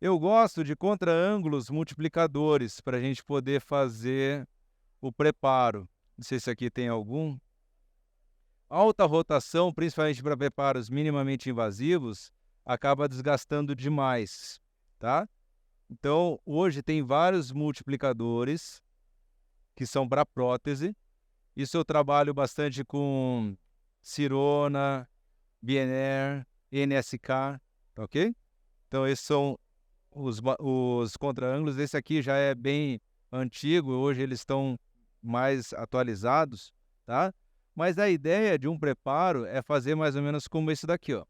Eu gosto de contra-ângulos multiplicadores para a gente poder fazer o preparo. Não sei se aqui tem algum. Alta rotação, principalmente para preparos minimamente invasivos, acaba desgastando demais, tá? Então, hoje tem vários multiplicadores que são para prótese. Isso eu trabalho bastante com Sirona, Biener, NSK, tá ok? Então, esses são os contra-ângulos. Esse aqui já é bem antigo, hoje eles estão mais atualizados, tá? Mas a ideia de um preparo é fazer mais ou menos como esse daqui, ó,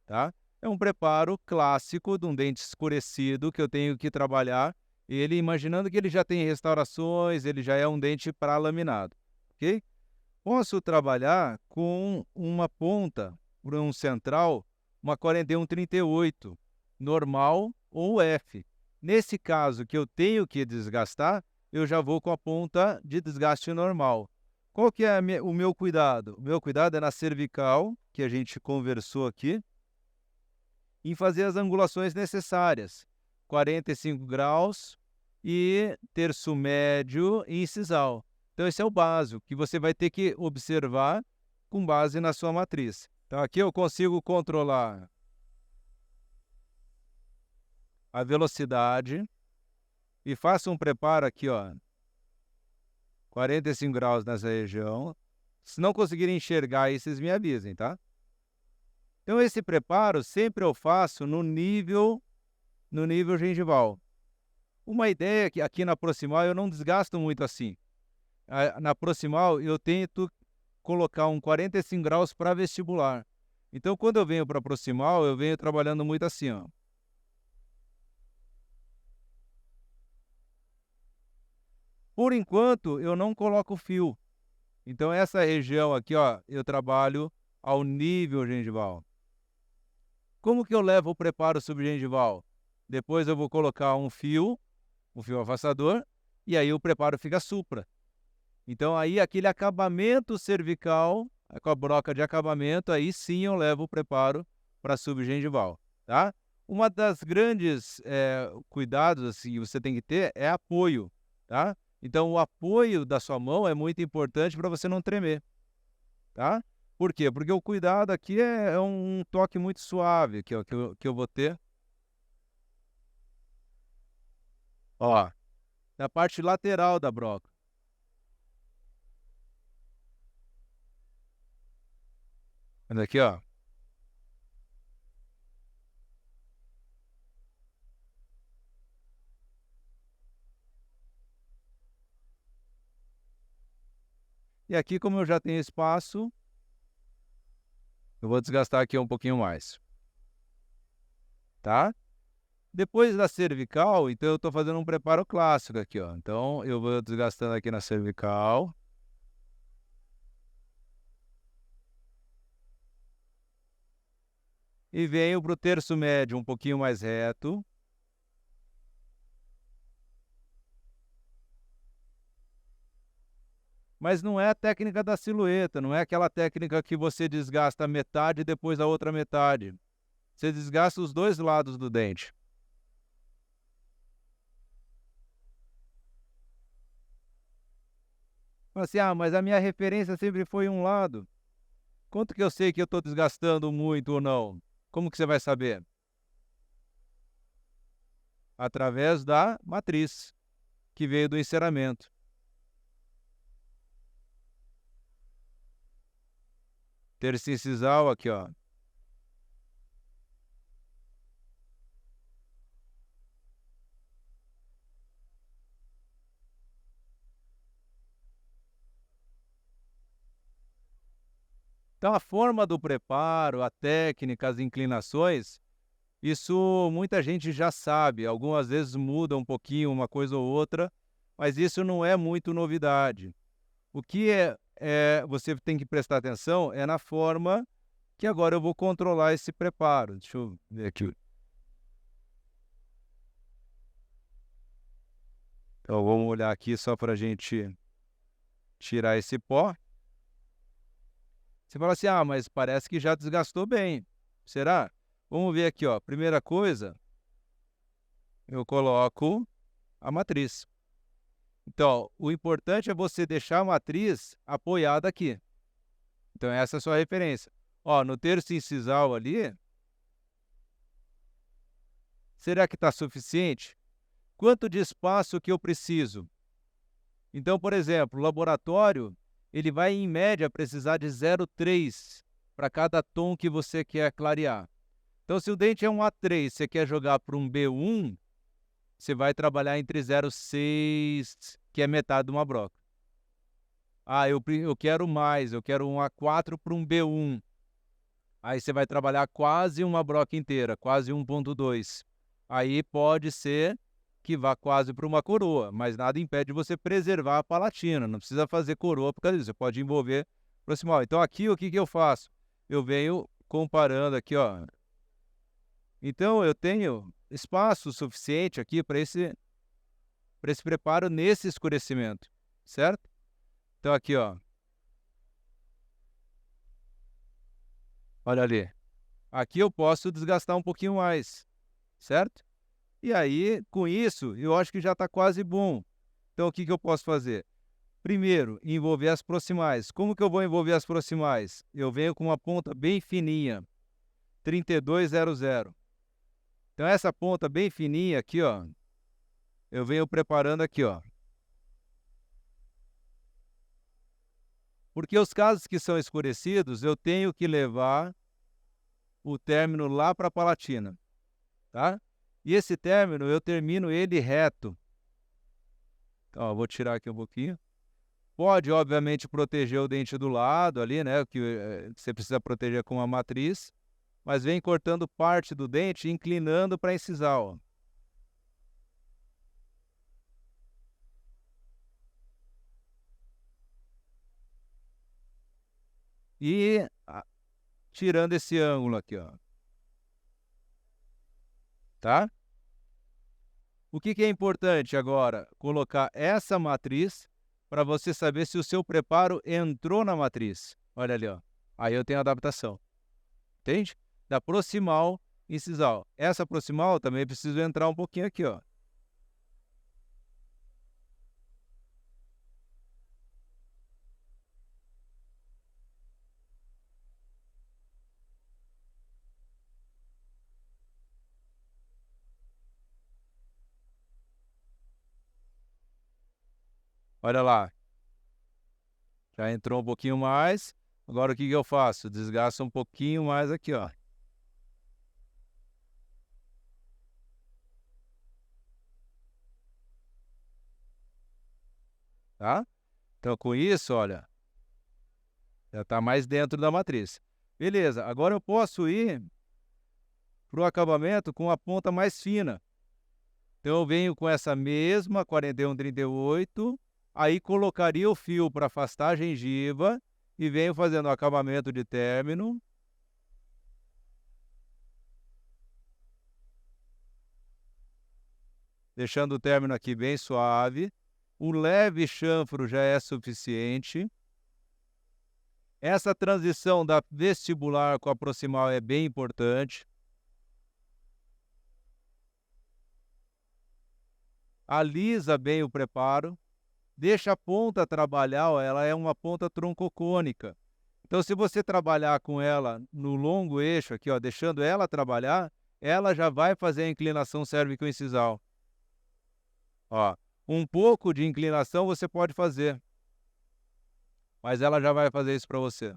tá? É um preparo clássico de um dente escurecido que eu tenho que trabalhar, ele imaginando que ele já tem restaurações, ele já é um dente para laminado, ok? Posso trabalhar com uma ponta, por um central, uma 4138, normal ou F. Nesse caso que eu tenho que desgastar, eu já vou com a ponta de desgaste normal. Qual que é o meu cuidado? O meu cuidado é na cervical, que a gente conversou aqui, em fazer as angulações necessárias. 45 graus e terço médio e incisal. Então, esse é o básico, que você vai ter que observar com base na sua matriz. Então, aqui eu consigo controlar a velocidade e faço um preparo aqui, ó, 45 graus nessa região. Se não conseguirem enxergar aí, vocês me avisem, tá? Então, esse preparo sempre eu faço no nível gengival. Uma ideia é que aqui na proximal eu não desgasto muito assim. Na proximal eu tento colocar um 45 graus para vestibular. Então, quando eu venho para proximal, eu venho trabalhando muito assim, ó. Por enquanto, eu não coloco fio. Então, essa região aqui, ó, eu trabalho ao nível gengival. Como que eu levo o preparo subgengival? Depois eu vou colocar um fio afastador, e aí o preparo fica supra. Então, aí aquele acabamento cervical, com a broca de acabamento, aí sim eu levo o preparo para subgengival, tá? Uma das grandes cuidados assim, que você tem que ter é apoio, tá? Então, o apoio da sua mão é muito importante para você não tremer, tá? Por quê? Porque o cuidado aqui é um toque muito suave aqui, ó, que eu vou ter. Ó, na parte lateral da broca. Olha aqui, ó. E aqui, como eu já tenho espaço, eu vou desgastar aqui um pouquinho mais, tá? Depois da cervical, então eu estou fazendo um preparo clássico aqui, ó. Então, eu vou desgastando aqui na cervical. E venho para o terço médio um pouquinho mais reto. Mas não é a técnica da silhueta, não é aquela técnica que você desgasta metade e depois a outra metade. Você desgasta os dois lados do dente. Fala assim, mas a minha referência sempre foi um lado. Quanto que eu sei que eu estou desgastando muito ou não? Como que você vai saber? Através da matriz, que veio do enceramento. Terço incisal aqui, ó. Então, a forma do preparo, a técnica, as inclinações, isso muita gente já sabe. Algumas vezes muda um pouquinho uma coisa ou outra, mas isso não é muito novidade. O que você tem que prestar atenção é na forma que agora eu vou controlar esse preparo. Deixa eu ver aqui. Então, vamos olhar aqui só para a gente tirar esse pó. Você fala assim, mas parece que já desgastou bem. Será? Vamos ver aqui, ó. Primeira coisa, eu coloco a matriz. Então, o importante é você deixar a matriz apoiada aqui. Então, essa é a sua referência. Ó, no terço incisal ali, será que está suficiente? Quanto de espaço que eu preciso? Então, por exemplo, o laboratório, ele vai, em média, precisar de 0,3 para cada tom que você quer clarear. Então, se o dente é um A3, você quer jogar para um B1, você vai trabalhar entre 0,6, que é metade de uma broca. Ah, eu quero mais, eu quero um A4 para um B1. Aí você vai trabalhar quase uma broca inteira, quase 1,2. Aí pode ser que vá quase para uma coroa, mas nada impede você preservar a palatina, não precisa fazer coroa por causa disso, você pode envolver proximal. Então aqui o que eu faço? Eu venho comparando aqui, ó. Então eu tenho espaço suficiente aqui para esse preparo nesse escurecimento, certo? Então aqui, ó. Olha ali. Aqui eu posso desgastar um pouquinho mais, certo? E aí, com isso, eu acho que já está quase bom. Então, o que eu posso fazer? Primeiro, envolver as proximais. Como que eu vou envolver as proximais? Eu venho com uma ponta bem fininha, 3200. Então, essa ponta bem fininha aqui, ó, eu venho preparando aqui, ó. Porque os casos que são escurecidos, eu tenho que levar o término lá para a palatina, tá? E esse término, eu termino ele reto. Então, ó, vou tirar aqui um pouquinho. Pode, obviamente, proteger o dente do lado ali, né? Que você precisa proteger com a matriz. Mas vem cortando parte do dente, inclinando para incisar, ó. E tirando esse ângulo aqui, ó. Tá? O que é importante agora? Colocar essa matriz para você saber se o seu preparo entrou na matriz. Olha ali, ó. Aí eu tenho a adaptação. Entende? Da proximal incisal. Essa proximal também preciso entrar um pouquinho aqui, ó. Olha lá. Já entrou um pouquinho mais. Agora o que eu faço? Desgasto um pouquinho mais aqui, ó. Tá? Então, com isso, olha, já está mais dentro da matriz. Beleza, agora eu posso ir para o acabamento com a ponta mais fina. Então, eu venho com essa mesma 4138, aí colocaria o fio para afastar a gengiva e venho fazendo o acabamento de término. Deixando o término aqui bem suave. Um leve chanfro já é suficiente. Essa transição da vestibular com a proximal é bem importante. Alisa bem o preparo. Deixa a ponta trabalhar, ó, ela é uma ponta troncocônica. Então, se você trabalhar com ela no longo eixo aqui, ó, deixando ela trabalhar, ela já vai fazer a inclinação cérvico-incisal. Ó, um pouco de inclinação você pode fazer, mas ela já vai fazer isso para você.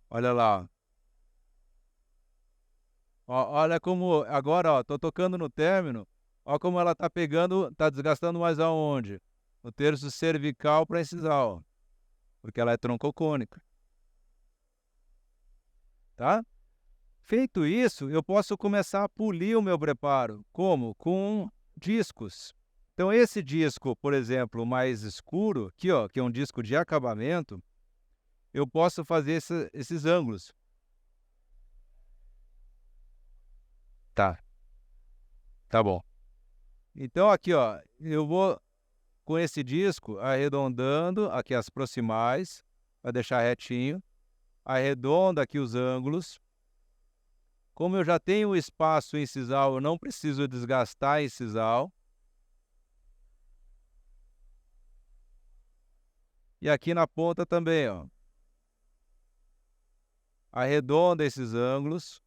Olha lá. Ó, olha como agora, ó, tô tocando no término. Ó como ela tá pegando, tá desgastando mais aonde? No terço cervical para incisal, ó, porque ela é troncocônica. Tá? Feito isso, eu posso começar a polir o meu preparo. Como? Com discos. Então, esse disco, por exemplo, mais escuro, aqui, ó, que é um disco de acabamento, eu posso fazer esses ângulos. Tá, tá bom. Então aqui, ó, eu vou com esse disco arredondando aqui as proximais, para deixar retinho, arredonda aqui os ângulos. Como eu já tenho o espaço em sisal, eu não preciso desgastar em sisal. E aqui na ponta também, ó. Arredonda esses ângulos.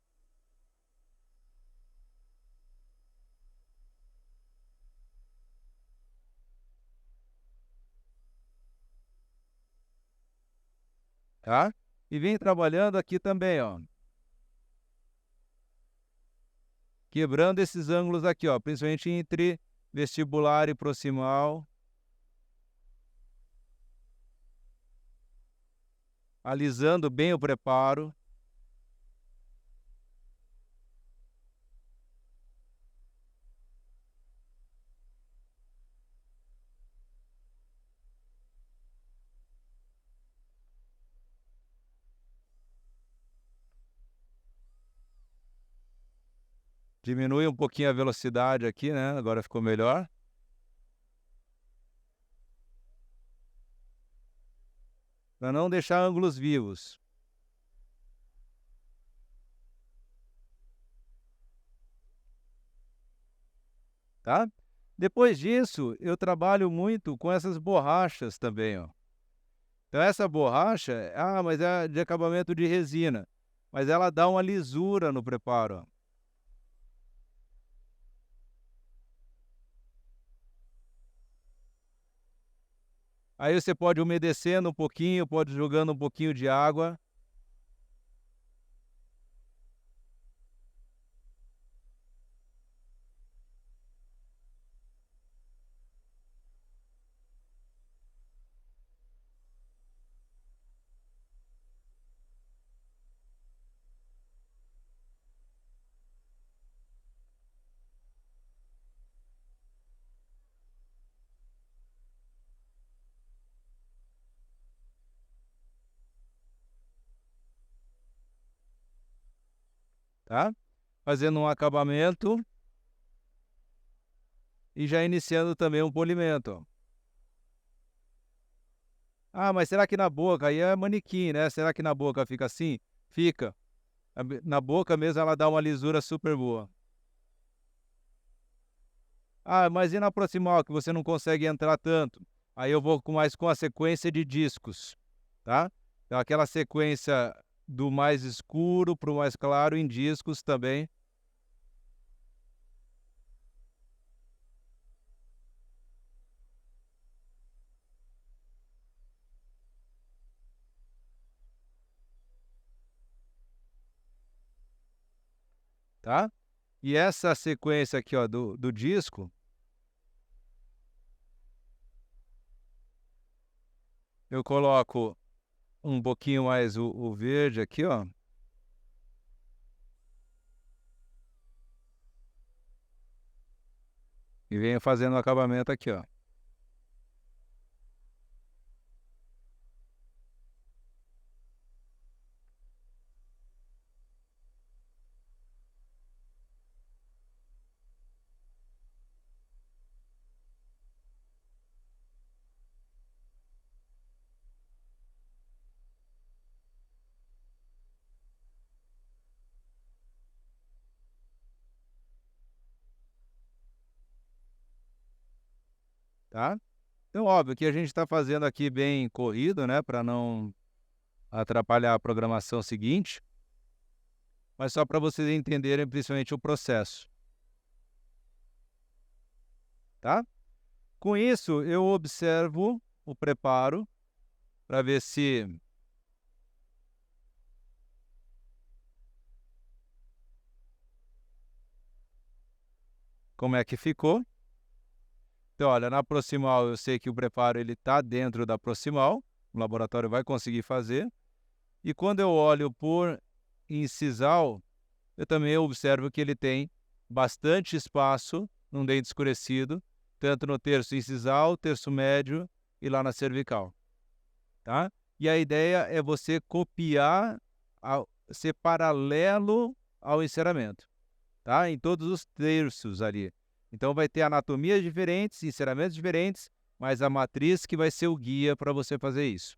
Tá? E vem trabalhando aqui também, ó. Quebrando esses ângulos aqui, ó, principalmente entre vestibular e proximal. Alisando bem o preparo. Diminui um pouquinho a velocidade aqui, né? Agora ficou melhor. Para não deixar ângulos vivos. Tá? Depois disso, eu trabalho muito com essas borrachas também, ó. Então essa borracha, mas é de acabamento de resina, mas ela dá uma lisura no preparo, ó. Aí você pode umedecendo um pouquinho, pode jogando um pouquinho de água. Tá? Fazendo um acabamento e já iniciando também um polimento, ó. Mas será que na boca? Aí é manequim, né? Será que na boca fica assim? Fica. Na boca mesmo ela dá uma lisura super boa. Mas e na proximal, que você não consegue entrar tanto? Aí eu vou mais com a sequência de discos, tá? Então aquela sequência do mais escuro para o mais claro em discos também. Tá? E essa sequência aqui, ó, do disco, eu coloco um pouquinho mais o verde aqui, ó. E venho fazendo o acabamento aqui, ó. Tá? Então, óbvio que a gente está fazendo aqui bem corrido, né, para não atrapalhar a programação seguinte, mas só para vocês entenderem principalmente o processo, tá? Com isso, eu observo o preparo para ver se como é que ficou. Então, olha, na proximal eu sei que o preparo ele está dentro da proximal, o laboratório vai conseguir fazer. E quando eu olho por incisal, eu também observo que ele tem bastante espaço num dente escurecido, tanto no terço incisal, terço médio e lá na cervical, tá? E a ideia é você copiar, ser paralelo ao enceramento, tá? Em todos os terços ali. Então vai ter anatomias diferentes, encerramentos diferentes, mas a matriz que vai ser o guia para você fazer isso.